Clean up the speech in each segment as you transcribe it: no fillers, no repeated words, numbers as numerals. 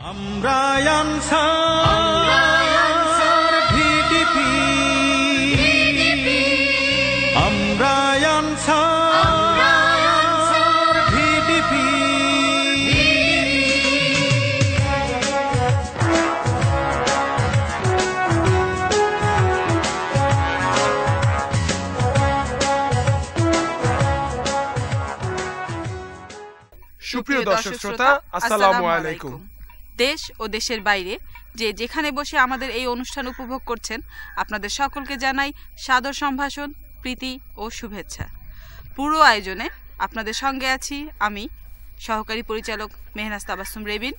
আমরা answer VDP, আমরা answer VDP. সুপ্রিয় দর্শক শ্রোতা, আসসালামু আলাইকুম। দেশ ও দেশের বাইরে যে যেখানে বসে আমাদের এই অনুষ্ঠান উপভোগ করছেন, আপনাদের সকলকে জানাই সাদর সম্ভাষণ, প্রীতি ও শুভেচ্ছা। পুরো আয়োজনে আপনাদের সঙ্গে আছি আমি সহকারী পরিচালক মেহনাজ তাবাসসুম রেবিন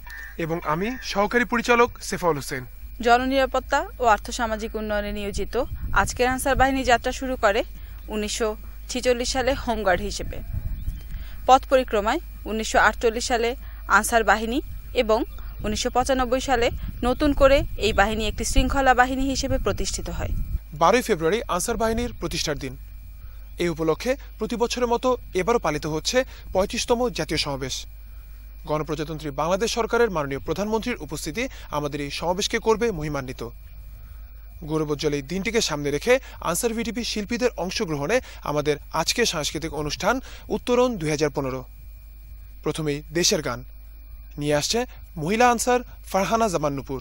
এবং আমি সহকারী পরিচালক সেফাউল হোসেন। জননিরাপত্তা ও আর্থসামাজিক উন্নয়নে নিয়োজিত আজকের আনসার বাহিনী যাত্রা শুরু করে 1946 সালে হোমগার্ড হিসেবে। পথ পরিক্রমায় 1948 সালে আনসার বাহিনী এবং 1995 সালে নতুন করে এই বাহিনী একটি শৃঙ্খলা বাহিনী হিসেবে প্রতিষ্ঠিত হয়। 12 ফেব্রুয়ারি আনসার বাহিনীর প্রতিষ্ঠার দিন। এই উপলক্ষে প্রতি বছরের মতো এবারও পালিত হচ্ছে 35তম জাতীয় সমাবেশ। গণপ্রজাতন্ত্রী বাংলাদেশ সরকারের মাননীয় প্রধানমন্ত্রীর উপস্থিতি আমাদের এই সমাবেশকে করবে মহিমান্বিত। গৌরবোজ্জ্বল এই দিনটিকে সামনে রেখে আনসার ভিডিপি শিল্পীদের অংশগ্রহণে আমাদের আজকের সাংস্কৃতিক অনুষ্ঠান উত্তরণ 2015। প্রথমেই দেশের গান নিয়ে আসছে মহিলা আনসার ফারহানা জামান নুপুর।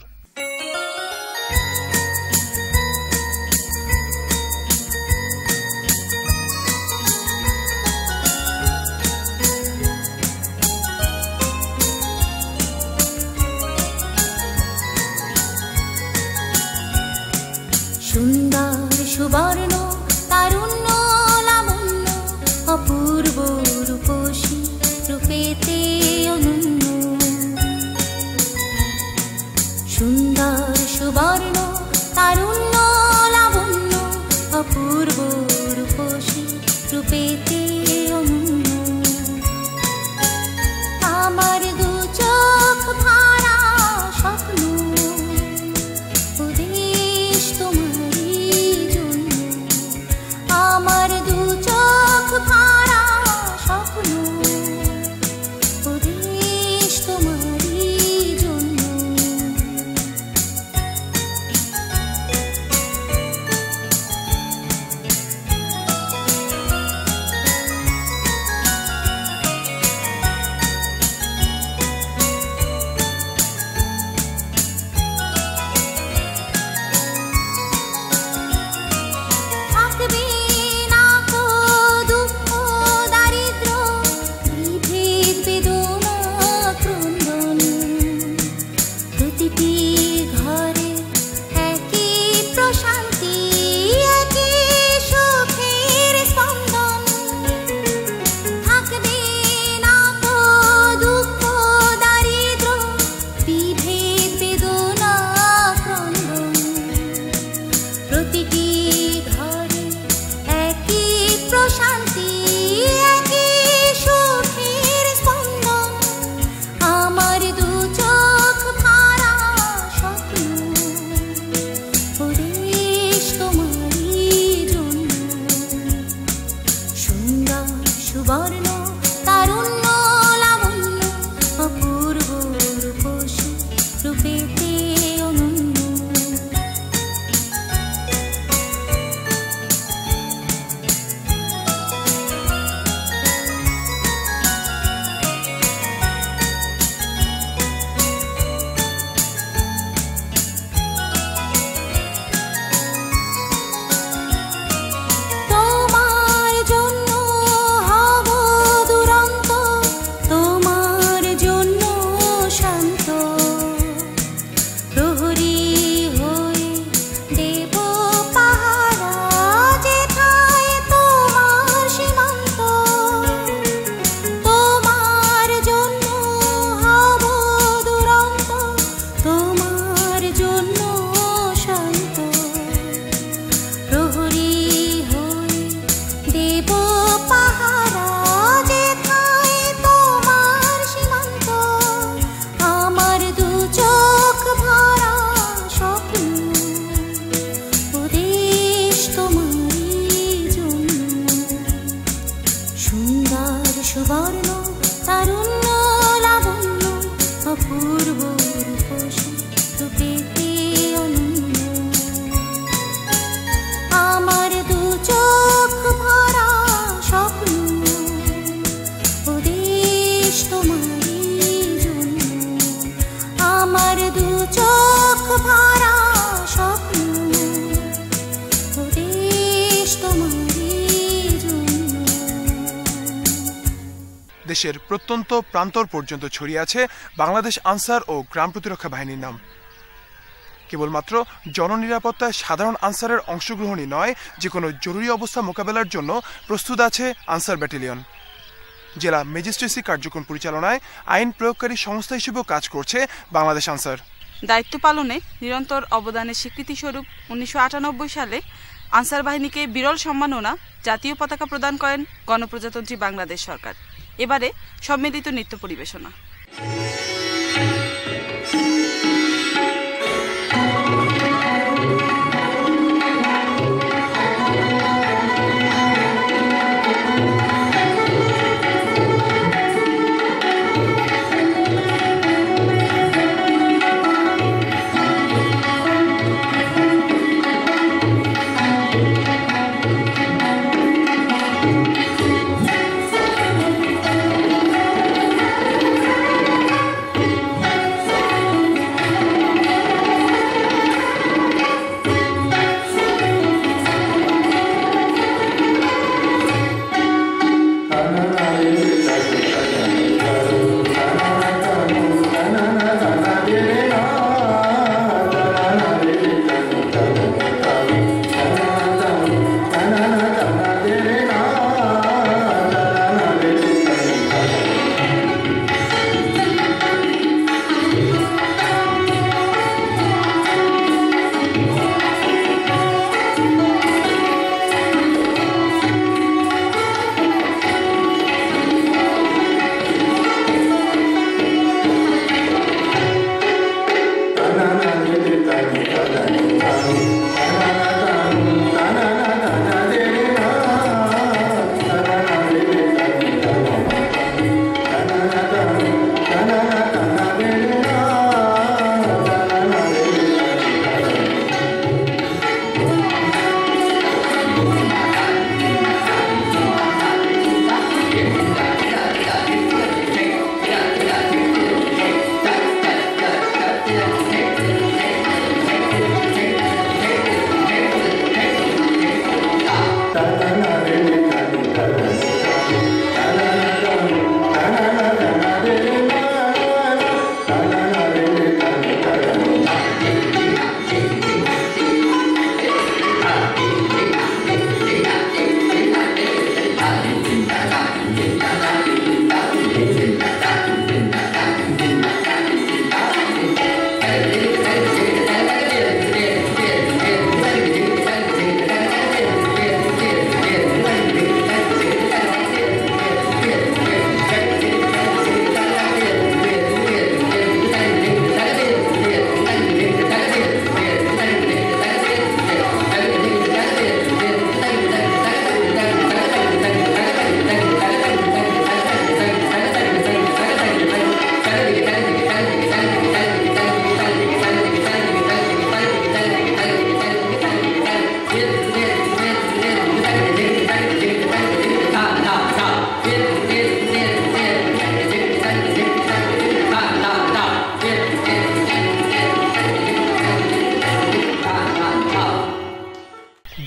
সুন্দর সুবর্ণ তারুণ্য লাবণ্য অপূর্ব রূপসী রূপেতে অনন্য। সুন্দর সুবর্ণ দেশের প্রত্যন্ত প্রান্তর পর্যন্ত ছড়িয়ে আছে বাংলাদেশ আনসার ও গ্রাম প্রতিরক্ষা বাহিনীর নাম। কেবলমাত্র জননিরাপত্তায় সাধারণ আনসারের অংশগ্রহণই নয়, যে কোনো জরুরি অবস্থা মোকাবেলার জন্য প্রস্তুত আছে আনসার ব্যাটালিয়ন। জেলা ম্যাজিস্ট্রেসি কার্যক্রম পরিচালনায় আইন প্রয়োগকারী সংস্থা হিসেবেও কাজ করছে বাংলাদেশ আনসার। দায়িত্ব পালনে নিরন্তর অবদানের স্বীকৃতিস্বরূপ 1998 সালে আনসার বাহিনীকে বিরল সম্মাননা জাতীয় পতাকা প্রদান করেন গণপ্রজাতন্ত্রী বাংলাদেশ সরকার। এবারে সম্মিলিত নৃত্য পরিবেশনা।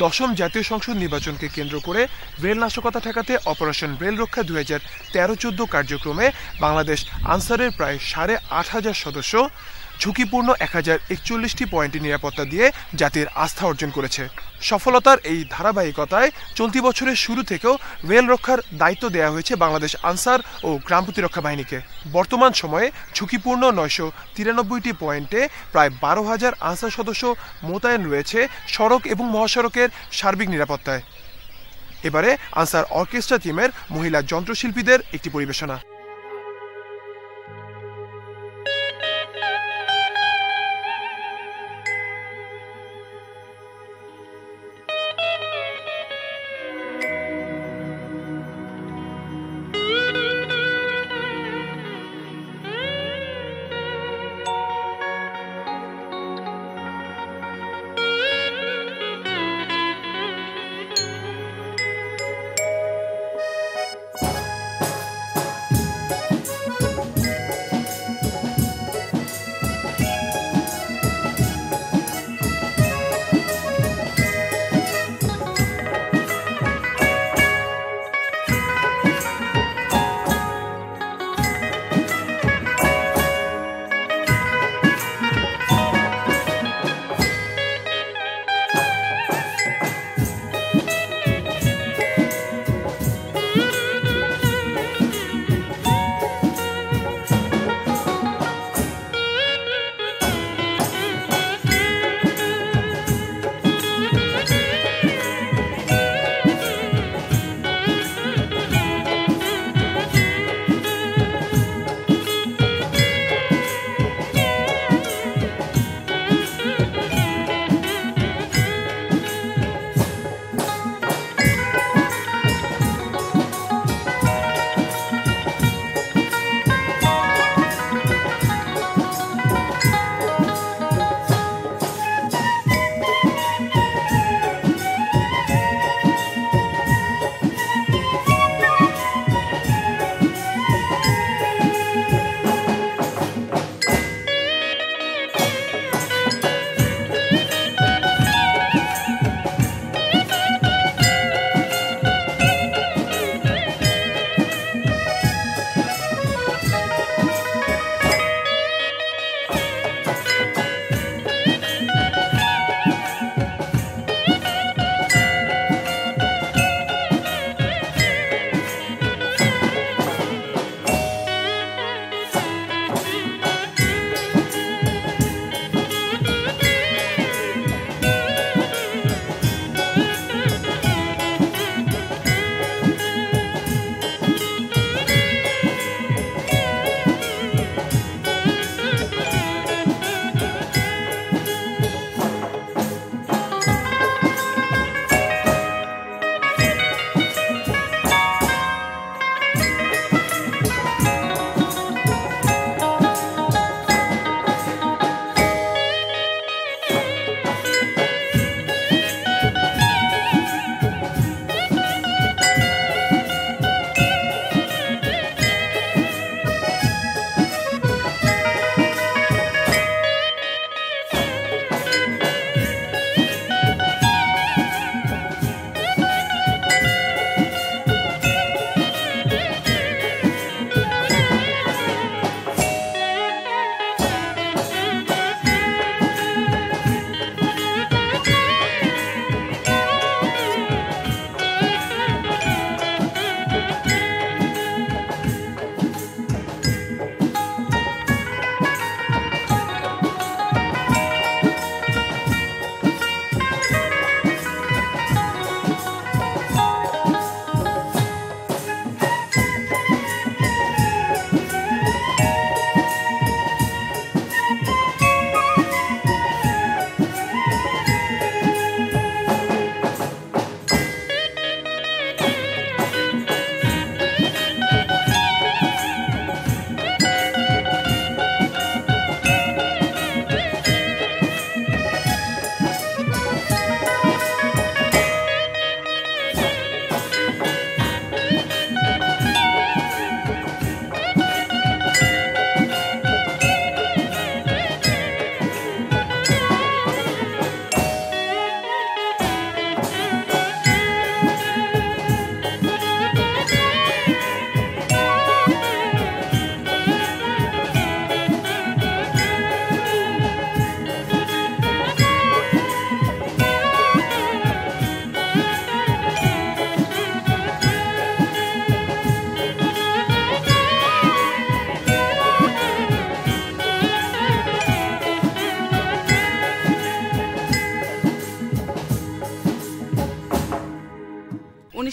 দশম জাতীয় সংসদ নির্বাচনকে কেন্দ্র করে রেল নাশকতা ঠেকাতে অপারেশন রেল রক্ষা 2013-14 কার্যক্রমে বাংলাদেশ আনসারের প্রায় 8,500 সদস্য ঝুঁকিপূর্ণ 1041টি পয়েন্টে নিরাপত্তা দিয়ে জাতির আস্থা অর্জন করেছে। সফলতার এই ধারাবাহিকতায় চলতি বছরের শুরু থেকেও রেল রক্ষার দায়িত্ব দেওয়া হয়েছে বাংলাদেশ আনসার ও গ্রাম প্রতিরক্ষা বাহিনীকে। বর্তমান সময়ে ঝুঁকিপূর্ণ 993টি পয়েন্টে প্রায় 12,000 আনসার সদস্য মোতায়েন রয়েছে সড়ক এবং মহাসড়কের সার্বিক নিরাপত্তায়। এবারে আনসার অর্কেস্ট্রা টিমের মহিলা যন্ত্রশিল্পীদের একটি পরিবেশনা।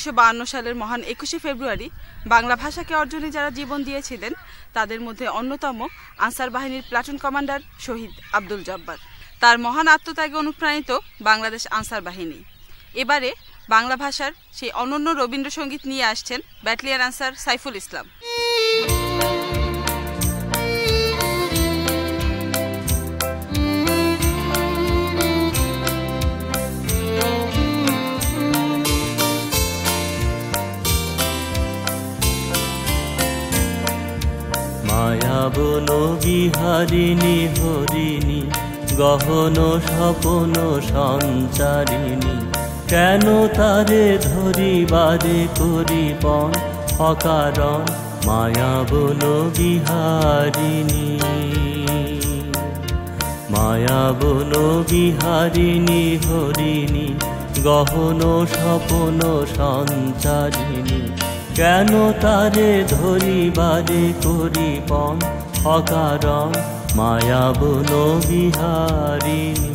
1952 সালের মহান 21শে ফেব্রুয়ারি বাংলা ভাষাকে অর্জনে যারা জীবন দিয়েছিলেন তাদের মধ্যে অন্যতম আনসার বাহিনীর প্লাটুন কমান্ডার শহীদ আব্দুল জব্বার। তার মহান আত্মত্যাগে অনুপ্রাণিত বাংলাদেশ আনসার বাহিনী এবারে বাংলা ভাষার সেই অনন্য রবীন্দ্রসঙ্গীত নিয়ে আসছেন ব্যাটালিয়ন আনসার সাইফুল ইসলাম। মায়াবন বিহারিণী হরিণী গহন স্বপন সঞ্চারিণী, কেন তারে ধরিবারে করিবন অকারণ মায়াবন বিহারিণী। মায়াবন বিহারিণী হরিণী গহন স্বপন সঞ্চারিণী, কেন তারে ধরিবারে করিবন অকারণ মায়াবন বিহারিণী।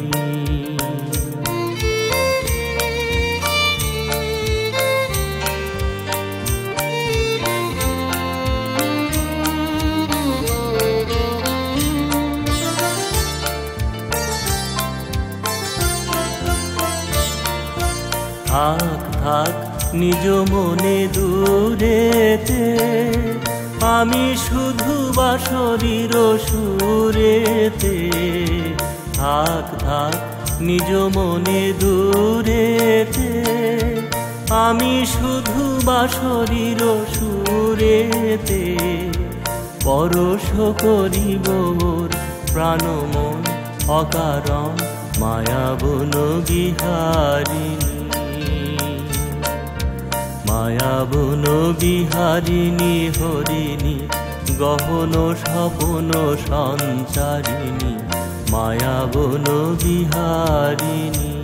থাক থাক নিজ মনে দূরেতে, আমি শুধু বাঁশরীর সুরেতে। থাক থাক নিজ মনে দূরেতে, আমি শুধু বাঁশরীর সুরেতে। পরশ করিব মোর প্রাণমন অকারণ মায়াবন বিহারিণী। মায়াবন বিহারিণী হরিণী গহন স্বপন সঞ্চারিণী, মায়াবন বিহারিণী।